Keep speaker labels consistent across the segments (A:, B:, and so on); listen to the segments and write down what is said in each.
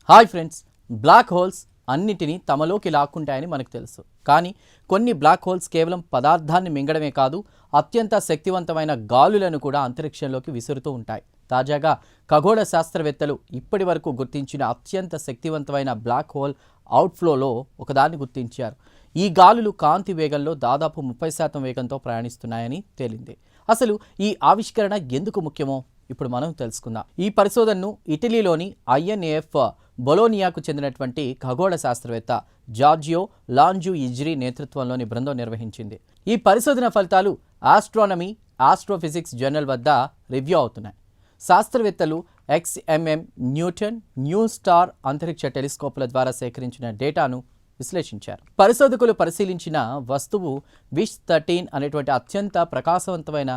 A: Hi friends, black holes అన్నిటినీ తమలోకి లాక్కుంటాయని మనకు తెలుసు. కానీ కొన్ని బ్లాక్ హోల్స్ కేవలం పదార్థాన్ని మింగడమే కాదు, అత్యంత శక్తివంతమైన గాలులను కూడా అంతరిక్షంలోకి విసురుతూ ఉంటాయి. తాజాగా ఖగోళ శాస్త్రవేత్తలు ఇప్పటి వరకు గుర్తించిన అత్యంత శక్తివంతమైన బ్లాక్ హోల్ అవుట్ఫ్లోలో ఒకదాన్ని గుర్తించారు. ఈ గాలులు కాంతి వేగంలో దాదాపు 30% వేగంతో ప్రయాణిస్తున్నాయని తేలింది. అసలు ఈ ఆవిష్కరణ ఎందుకు ముఖ్యమో ఇప్పుడు మనం తెలుసుకుందాం. ఈ పరిశోధనను ఇటలీలోని ఐఎన్ఏఎఫ్ బొలోనియాకు చెందినటువంటి ఖగోళ శాస్త్రవేత్త జార్జియో లాంజుయిజ్రి నేతృత్వంలోని బృందం నిర్వహించింది. ఈ పరిశోధన ఫలితాలు ఆస్ట్రానమీ ఆస్ట్రోఫిజిక్స్ జర్నల్ వద్ద రివ్యూ అవుతున్నాయి. శాస్త్రవేత్తలు XMM న్యూటన్ న్యూ స్టార్ అంతరిక్ష టెలిస్కోపుల ద్వారా సేకరించిన డేటాను విశ్లేషించారు. పరిశోధకులు పరిశీలించిన వస్తువు విష్-13 అనేటువంటి అత్యంత ప్రకాశవంతమైన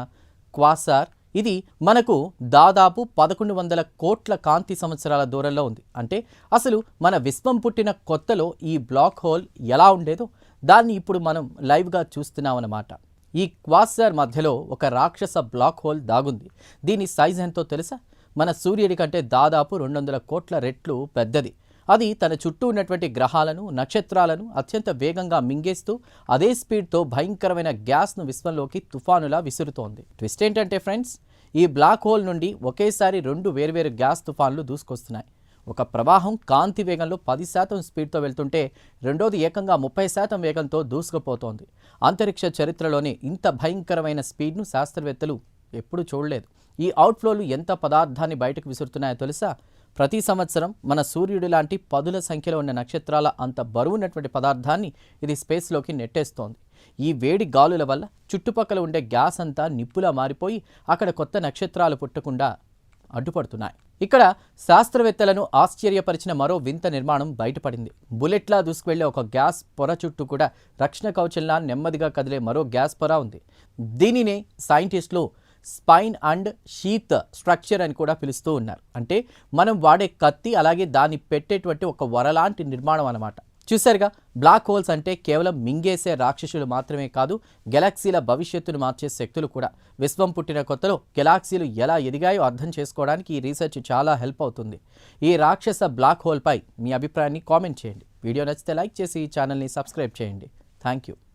A: క్వాసార్. ఇది మనకు దాదాపు 1100 కోట్ల కాంతి సంవత్సరాల దూరంలో ఉంది. అంటే అసలు మన విశ్వం పుట్టిన కొత్తలో ఈ బ్లాక్ హోల్ ఎలా ఉండేదో దాన్ని ఇప్పుడు మనం లైవ్గా చూస్తున్నామన్నమాట. ఈ క్వాసార్ మధ్యలో ఒక రాక్షస బ్లాక్ హోల్ దాగుంది. దీని సైజ్ ఎంతో తెలుసా? మన సూర్యుడి కంటే దాదాపు 200 కోట్ల రెట్లు పెద్దది. అది తన చుట్టూ ఉన్నటువంటి గ్రహాలను, నక్షత్రాలను అత్యంత వేగంగా మింగేస్తూ అదే స్పీడ్తో భయంకరమైన గ్యాస్ను విశ్వంలోకి తుఫానులా విసురుతోంది. ట్విస్ట్ ఏంటంటే ఫ్రెండ్స్, ఈ బ్లాక్ హోల్ నుండి ఒకేసారి 2 వేర్వేరు గ్యాస్ తుఫాన్లు దూసుకొస్తున్నాయి. ఒక ప్రవాహం కాంతి వేగంలో 10% స్పీడ్తో వెళ్తుంటే రెండోది ఏకంగా 30% వేగంతో దూసుకుపోతోంది. అంతరిక్ష చరిత్రలోనే ఇంత భయంకరమైన స్పీడ్ను శాస్త్రవేత్తలు ఎప్పుడూ చూడలేదు. ఈ అవుట్ఫ్లోలు ఎంత పదార్థాన్ని బయటకు విసురుతున్నాయో తెలుసా? ప్రతి సంవత్సరం మన సూర్యుడు లాంటి పదుల సంఖ్యలో ఉన్న నక్షత్రాల అంత బరువున్నటువంటి పదార్థాన్ని ఇది స్పేస్లోకి నెట్టేస్తోంది. ఈ వేడి గాలుల వల్ల చుట్టుపక్కల ఉండే గ్యాస్ అంతా నిప్పులా మారిపోయి అక్కడ కొత్త నక్షత్రాలు పుట్టకుండా అడ్డుపడుతున్నాయి. ఇక్కడ శాస్త్రవేత్తలను ఆశ్చర్యపరిచిన మరో వింత నిర్మాణం బయటపడింది. బుల్లెట్లా దూసుకువెళ్లే ఒక గ్యాస్ పొర చుట్టూ కూడా రక్షణ కవచంలా నెమ్మదిగా కదిలే మరో గ్యాస్ పొర ఉంది. దీనినే సైంటిస్టులు స్పైన్ అండ్ షీత్ స్ట్రక్చర్ అని కూడా పిలుస్తూ ఉన్నారు. అంటే మనం వాడే కత్తి, అలాగే దాన్ని పెట్టేటువంటి ఒక వరలాంటి నిర్మాణం అన్నమాట. చూశారుగా, బ్లాక్ హోల్స్ అంటే కేవలం మింగేసే రాక్షసులు మాత్రమే కాదు, గెలాక్సీల భవిష్యత్తును మార్చే శక్తులు కూడా. విశ్వం పుట్టిన కొత్తలో గెలాక్సీలు ఎలా ఎదిగాయో అర్థం చేసుకోవడానికి ఈ రీసెర్చ్ చాలా హెల్ప్ అవుతుంది. ఈ రాక్షస బ్లాక్ హోల్పై మీ అభిప్రాయాన్ని కామెంట్ చేయండి. వీడియో నచ్చితే లైక్ చేసి ఈ ఛానల్ని సబ్స్క్రైబ్ చేయండి. Thank you.